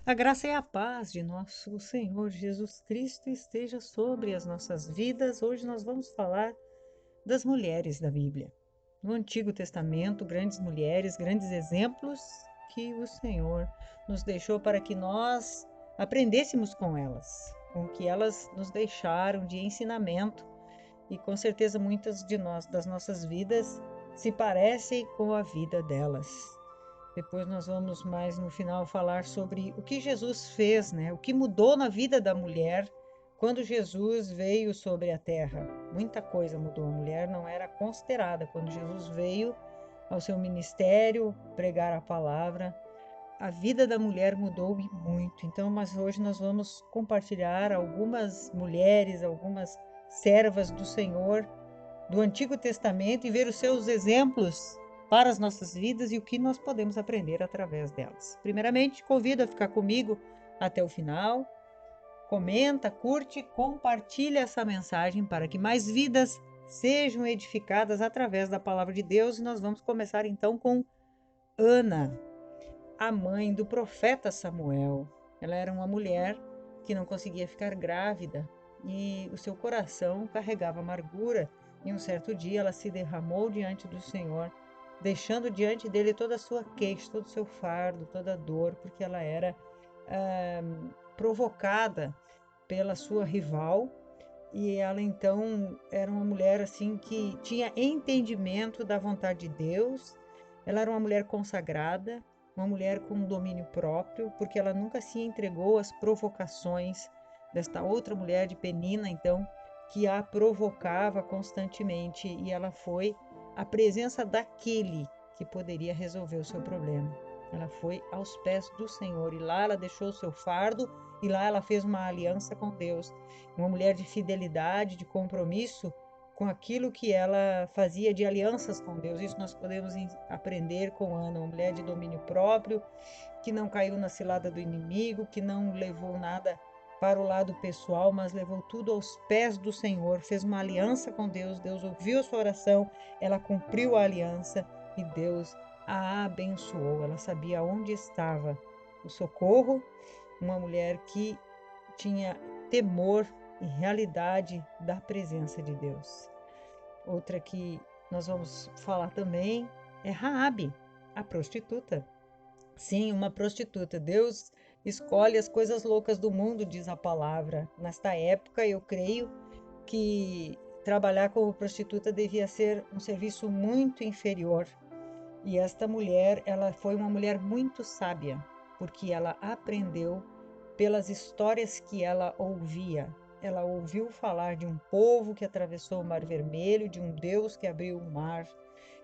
A graça e a paz de nosso Senhor Jesus Cristo esteja sobre as nossas vidas. Hoje nós vamos falar das mulheres da Bíblia. No Antigo Testamento, grandes mulheres, grandes exemplos que o Senhor nos deixou para que nós aprendêssemos com elas, com o que elas nos deixaram de ensinamento. E com certeza muitas de nós, das nossas vidas, se parecem com a vida delas. Depois nós vamos mais no final falar sobre o que Jesus fez, né? O que mudou na vida da mulher quando Jesus veio sobre a terra. Muita coisa mudou. A mulher não era considerada quando Jesus veio ao seu ministério pregar a palavra. A vida da mulher mudou e muito. Então, mas hoje nós vamos compartilhar algumas mulheres, algumas servas do Senhor do Antigo Testamento e ver os seus exemplos para as nossas vidas e o que nós podemos aprender através delas. Primeiramente, convido a ficar comigo até o final. Comenta, curte, compartilha essa mensagem para que mais vidas sejam edificadas através da palavra de Deus. E nós vamos começar então com Ana, a mãe do profeta Samuel. Ela era uma mulher que não conseguia ficar grávida e o seu coração carregava amargura. E um certo dia ela se derramou diante do Senhor, deixando diante dele toda a sua queixa, todo o seu fardo, toda a dor, porque ela era provocada pela sua rival. E ela então era uma mulher assim que tinha entendimento da vontade de Deus. Ela era uma mulher consagrada, uma mulher com domínio próprio, porque ela nunca se entregou às provocações desta outra mulher de Penina, então, que a provocava constantemente, e ela foi à presença daquele que poderia resolver o seu problema. Ela foi aos pés do Senhor e lá ela deixou o seu fardo e lá ela fez uma aliança com Deus. Uma mulher de fidelidade, de compromisso com aquilo que ela fazia de alianças com Deus. Isso nós podemos aprender com Ana, uma mulher de domínio próprio, que não caiu na cilada do inimigo, que não levou nada para o lado pessoal, mas levou tudo aos pés do Senhor, fez uma aliança com Deus, Deus ouviu a sua oração, ela cumpriu a aliança e Deus a abençoou. Ela sabia onde estava o socorro, uma mulher que tinha temor e realidade da presença de Deus. Outra que nós vamos falar também é Raabe, a prostituta. Sim, uma prostituta. Deus escolhe as coisas loucas do mundo, diz a palavra. Nesta época, eu creio que trabalhar como prostituta devia ser um serviço muito inferior. E esta mulher, ela foi uma mulher muito sábia, porque ela aprendeu pelas histórias que ela ouvia. Ela ouviu falar de um povo que atravessou o Mar Vermelho, de um Deus que abriu o mar,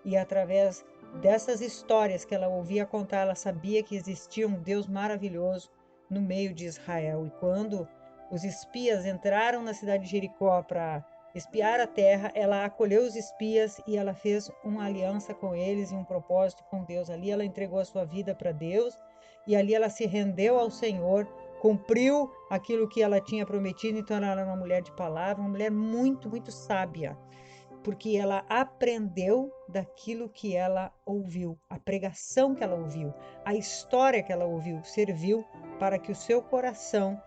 e através dessas histórias que ela ouvia contar, ela sabia que existia um Deus maravilhoso no meio de Israel. E quando os espias entraram na cidade de Jericó para espiar a terra, ela acolheu os espias e ela fez uma aliança com eles e um propósito com Deus. Ali ela entregou a sua vida para Deus e ali ela se rendeu ao Senhor, cumpriu aquilo que ela tinha prometido. Então ela era uma mulher de palavra, uma mulher muito, muito sábia, porque ela aprendeu daquilo que ela ouviu, a pregação que ela ouviu, a história que ela ouviu, serviu para que o seu coração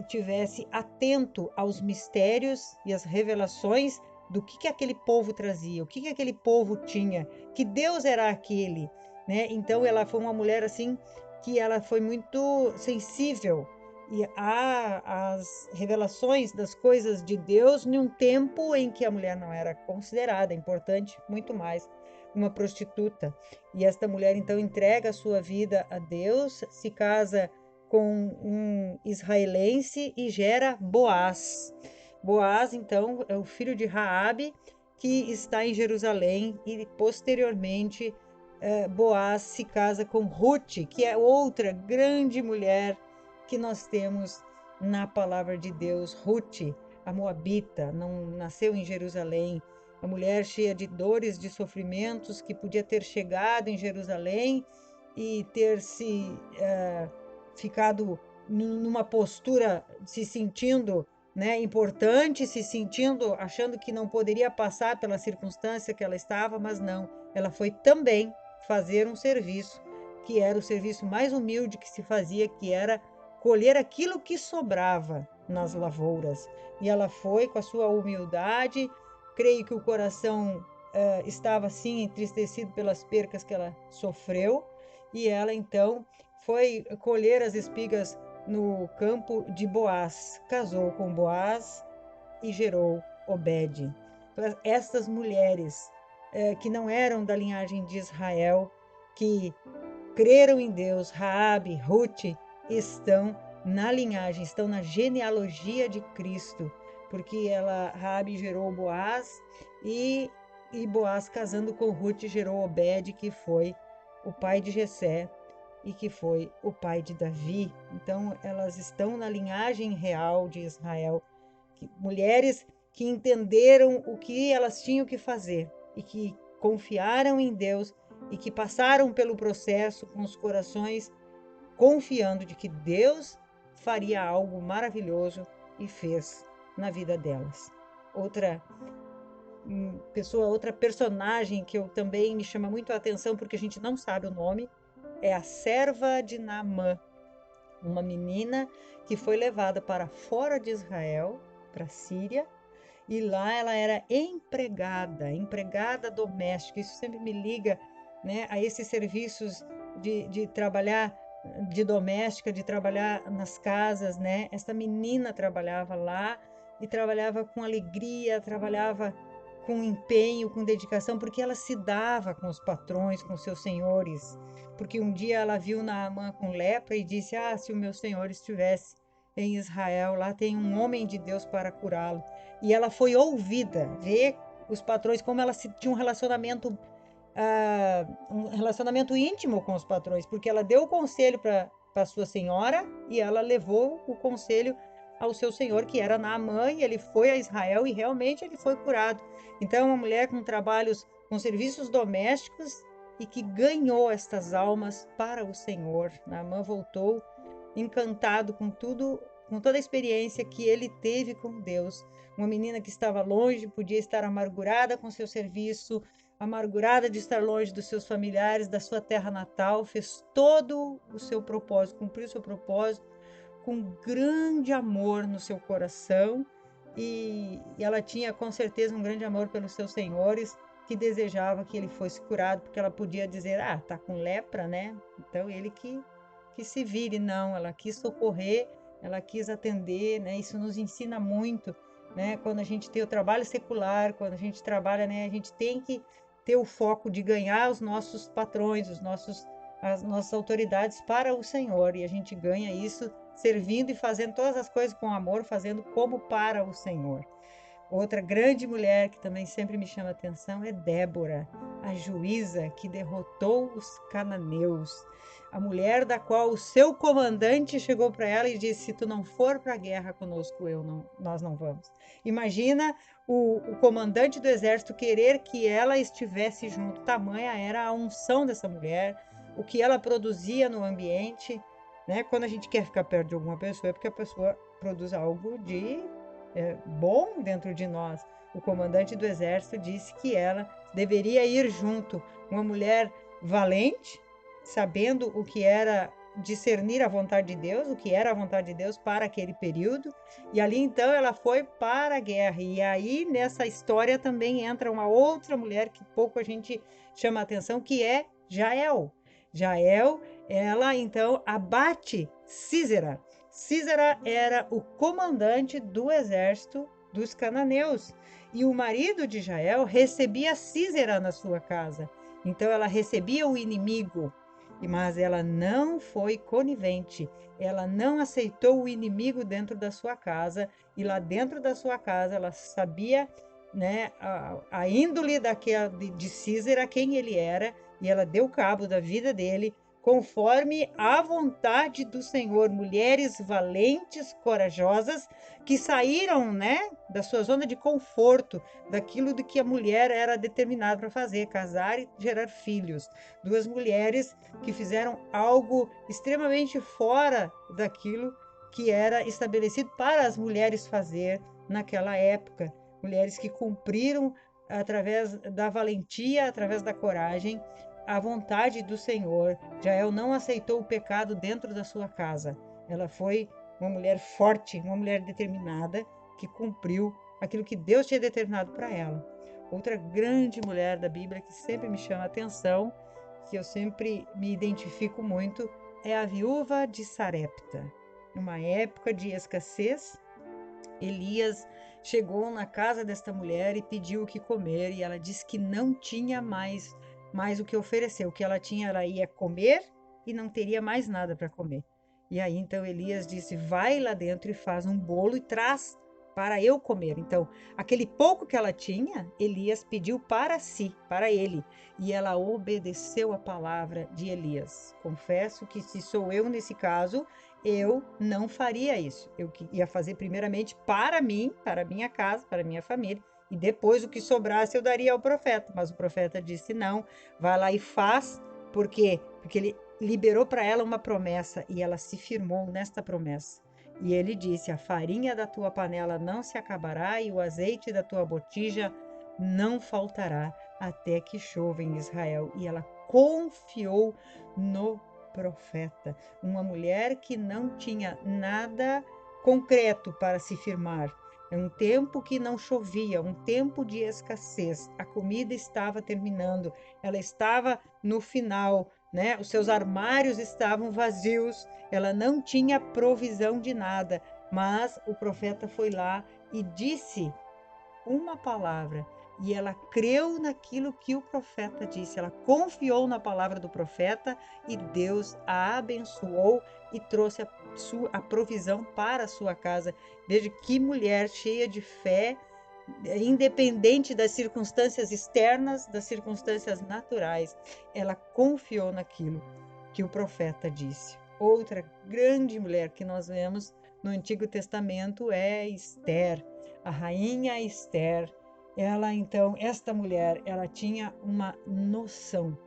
tivesse atento aos mistérios e às revelações do que aquele povo trazia, o que aquele povo tinha, que Deus era aquele, né? Então ela foi uma mulher assim que ela foi muito sensível e as revelações das coisas de Deus em um tempo em que a mulher não era considerada importante, muito mais uma prostituta. E esta mulher então entrega a sua vida a Deus, se casa com um israelense e gera Boaz. Boaz então é o filho de Raabe, que está em Jerusalém, e posteriormente Boaz se casa com Ruth, que é outra grande mulher que nós temos na palavra de Deus. Ruth, a moabita, não nasceu em Jerusalém, a mulher cheia de dores, de sofrimentos, que podia ter chegado em Jerusalém e ter se ficado numa postura, se sentindo, né, importante, se sentindo, achando que não poderia passar pela circunstância que ela estava, mas não, ela foi também fazer um serviço que era o serviço mais humilde que se fazia, que era colher aquilo que sobrava nas lavouras. E ela foi com a sua humildade, creio que o coração estava assim entristecido pelas percas que ela sofreu, e ela então foi colher as espigas no campo de Boaz. Casou com Boaz e gerou Obed. Então, estas mulheres que não eram da linhagem de Israel, que creram em Deus, Raabe, Ruth, estão na linhagem, estão na genealogia de Cristo, porque Raabe gerou Boaz e Boaz, casando com Ruth, gerou Obed, que foi o pai de Jessé e que foi o pai de Davi. Então, elas estão na linhagem real de Israel, mulheres que entenderam o que elas tinham que fazer e que confiaram em Deus e que passaram pelo processo com os corações confiando de que Deus faria algo maravilhoso e fez na vida delas. Outra outra personagem que eu também me chama muito a atenção, porque a gente não sabe o nome, é a serva de Naamã, uma menina que foi levada para fora de Israel, para a Síria, e lá ela era empregada doméstica. Isso sempre me liga, né, a esses serviços de trabalhar de doméstica, de trabalhar nas casas, né? Essa menina trabalhava lá e trabalhava com alegria, trabalhava com empenho, com dedicação, porque ela se dava com os patrões, com seus senhores. Porque um dia ela viu Naamã com lepra e disse: "Ah, se o meu senhor estivesse em Israel, lá tem um homem de Deus para curá-lo." E ela foi ouvida, ver os patrões, como ela tinha um relacionamento íntimo com os patrões, porque ela deu o conselho para sua senhora e ela levou o conselho ao seu senhor, que era Naamã, e ele foi a Israel e realmente ele foi curado. Então, é uma mulher com trabalhos, com serviços domésticos e que ganhou estas almas para o Senhor. Naamã voltou encantado com tudo, com toda a experiência que ele teve com Deus. Uma menina que estava longe, podia estar amargurada com seu serviço, amargurada de estar longe dos seus familiares, da sua terra natal, fez todo o seu propósito, cumpriu o seu propósito com grande amor no seu coração, e ela tinha com certeza um grande amor pelos seus senhores, que desejava que ele fosse curado, porque ela podia dizer: "Ah, tá com lepra, né? Então ele que se vire." Não, ela quis socorrer, ela quis atender, né? Isso nos ensina muito, né? Quando a gente tem o trabalho secular, quando a gente trabalha, né? A gente tem que ter o foco de ganhar os nossos patrões, as nossas autoridades para o Senhor, e a gente ganha isso servindo e fazendo todas as coisas com amor, fazendo como para o Senhor. Outra grande mulher que também sempre me chama a atenção é Débora, a juíza que derrotou os cananeus. A mulher da qual o seu comandante chegou para ela e disse: "Se tu não for para a guerra conosco, nós não vamos." Imagina o comandante do exército querer que ela estivesse junto. Tamanha era a unção dessa mulher, o que ela produzia no ambiente, né? Quando a gente quer ficar perto de alguma pessoa, é porque a pessoa produz algo de bom dentro de nós. O comandante do exército disse que ela deveria ir junto, uma mulher valente, sabendo o que era discernir a vontade de Deus, o que era a vontade de Deus para aquele período, e ali então ela foi para a guerra. E aí nessa história também entra uma outra mulher que pouco a gente chama a atenção, que é Jael. Jael, ela então abate Sísera. Sísera era o comandante do exército dos cananeus, e o marido de Jael recebia Sísera na sua casa. Então ela recebia o inimigo, mas ela não foi conivente, ela não aceitou o inimigo dentro da sua casa, e lá dentro da sua casa ela sabia, né, a índole de Sísera, quem ele era, e ela deu cabo da vida dele, conforme a vontade do Senhor. Mulheres valentes, corajosas, que saíram, né, da sua zona de conforto, daquilo do que a mulher era determinada para fazer, casar e gerar filhos. Duas mulheres que fizeram algo extremamente fora daquilo que era estabelecido para as mulheres fazer naquela época. Mulheres que cumpriram, através da valentia, através da coragem, a vontade do Senhor. Jael não aceitou o pecado dentro da sua casa. Ela foi uma mulher forte, uma mulher determinada, que cumpriu aquilo que Deus tinha determinado para ela. Outra grande mulher da Bíblia que sempre me chama a atenção, que eu sempre me identifico muito, é a viúva de Sarepta. Numa época de escassez, Elias chegou na casa desta mulher e pediu o que comer, e ela disse que não tinha mais o que oferecer. O que ela tinha, ela ia comer e não teria mais nada para comer. E aí então Elias disse: vai lá dentro e faz um bolo e traz para eu comer. Então, aquele pouco que ela tinha, Elias pediu para si, para ele, e ela obedeceu a palavra de Elias. Confesso que se sou eu nesse caso, eu não faria isso. Eu ia fazer primeiramente para mim, para minha casa, para minha família, e depois o que sobrasse eu daria ao profeta. Mas o profeta disse: não, vai lá e faz, por quê? Porque ele liberou para ela uma promessa e ela se firmou nesta promessa. E ele disse: a farinha da tua panela não se acabará e o azeite da tua botija não faltará até que chova em Israel. E ela confiou no profeta, uma mulher que não tinha nada concreto para se firmar. É um tempo que não chovia, um tempo de escassez. A comida estava terminando, ela estava no final, né? Os seus armários estavam vazios, ela não tinha provisão de nada, mas o profeta foi lá e disse uma palavra, e ela creu naquilo que o profeta disse, ela confiou na palavra do profeta e Deus a abençoou e trouxe a provisão para a sua casa. Veja que mulher cheia de fé, independente das circunstâncias externas, das circunstâncias naturais, ela confiou naquilo que o profeta disse. Outra grande mulher que nós vemos no Antigo Testamento é Esther, a rainha Esther. Ela então, esta mulher, ela tinha uma noção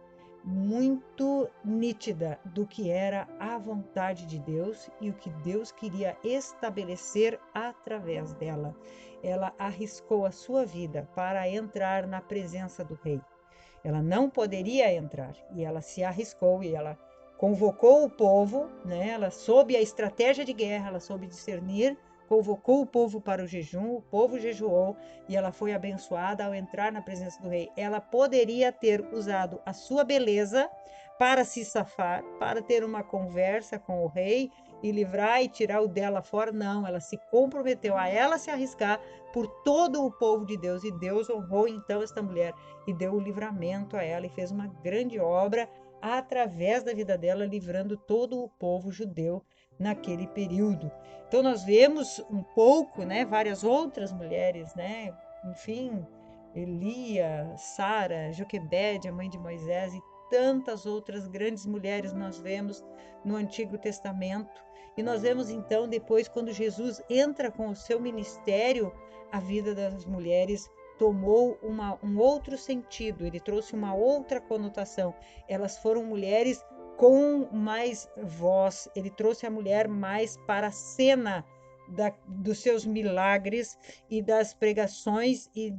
muito nítida do que era a vontade de Deus e o que Deus queria estabelecer através dela. Ela arriscou a sua vida para entrar na presença do rei. Ela não poderia entrar e ela se arriscou e ela convocou o povo, né? Ela soube a estratégia de guerra, ela soube discernir, convocou o povo para o jejum, o povo jejuou e ela foi abençoada ao entrar na presença do rei. Ela poderia ter usado a sua beleza para se safar, para ter uma conversa com o rei e livrar e tirar o dela fora. Não, ela se comprometeu a ela se arriscar por todo o povo de Deus, e Deus honrou então esta mulher e deu o livramento a ela e fez uma grande obra através da vida dela, livrando todo o povo judeu naquele período. Então nós vemos um pouco, né, várias outras mulheres, né, enfim, Elia, Sara, Joquebede, a mãe de Moisés, e tantas outras grandes mulheres nós vemos no Antigo Testamento. E nós vemos então depois, quando Jesus entra com o seu ministério, a vida das mulheres tomou um outro sentido, ele trouxe uma outra conotação. Elas foram mulheres com mais voz, ele trouxe a mulher mais para a cena dos seus milagres e das pregações e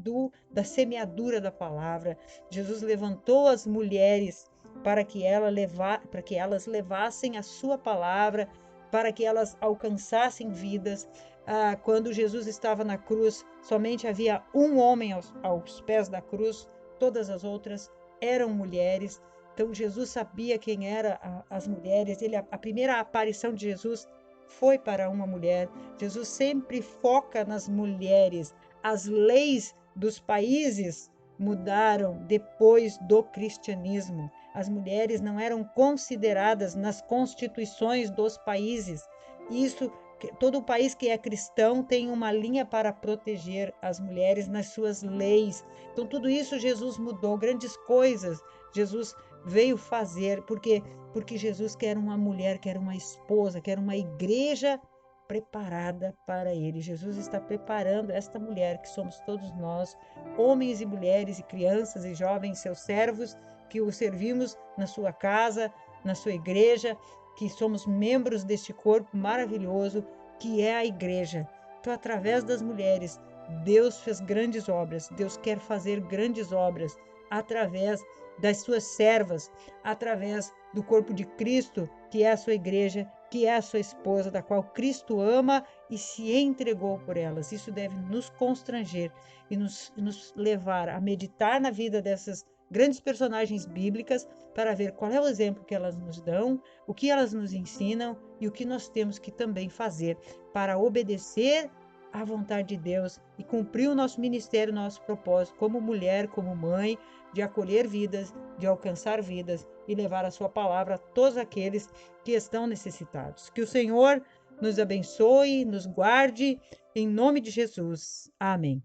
da semeadura da palavra. Jesus levantou as mulheres para que elas levassem a sua palavra, para que elas alcançassem vidas. Quando Jesus estava na cruz, somente havia um homem aos pés da cruz, todas as outras eram mulheres. Então Jesus sabia quem eram as mulheres. A primeira aparição de Jesus foi para uma mulher. Jesus sempre foca nas mulheres. As leis dos países mudaram depois do cristianismo. As mulheres não eram consideradas nas constituições dos países. Isso, todo país que é cristão tem uma linha para proteger as mulheres nas suas leis. Então tudo isso Jesus mudou, grandes coisas Jesus veio fazer, porque Jesus quer uma mulher, quer uma esposa, quer uma igreja preparada para ele. Jesus está preparando esta mulher, que somos todos nós, homens e mulheres e crianças e jovens, seus servos, que o servimos na sua casa, na sua igreja, que somos membros deste corpo maravilhoso que é a igreja. Então, através das mulheres, Deus fez grandes obras, Deus quer fazer grandes obras através das suas servas, através do corpo de Cristo, que é a sua igreja, que é a sua esposa, da qual Cristo ama e se entregou por elas. Isso deve nos constranger e nos levar a meditar na vida dessas grandes personagens bíblicas para ver qual é o exemplo que elas nos dão, o que elas nos ensinam e o que nós temos que também fazer para obedecer à vontade de Deus e cumprir o nosso ministério, o nosso propósito como mulher, como mãe, de acolher vidas, de alcançar vidas e levar a sua palavra a todos aqueles que estão necessitados. Que o Senhor nos abençoe, nos guarde, em nome de Jesus. Amém.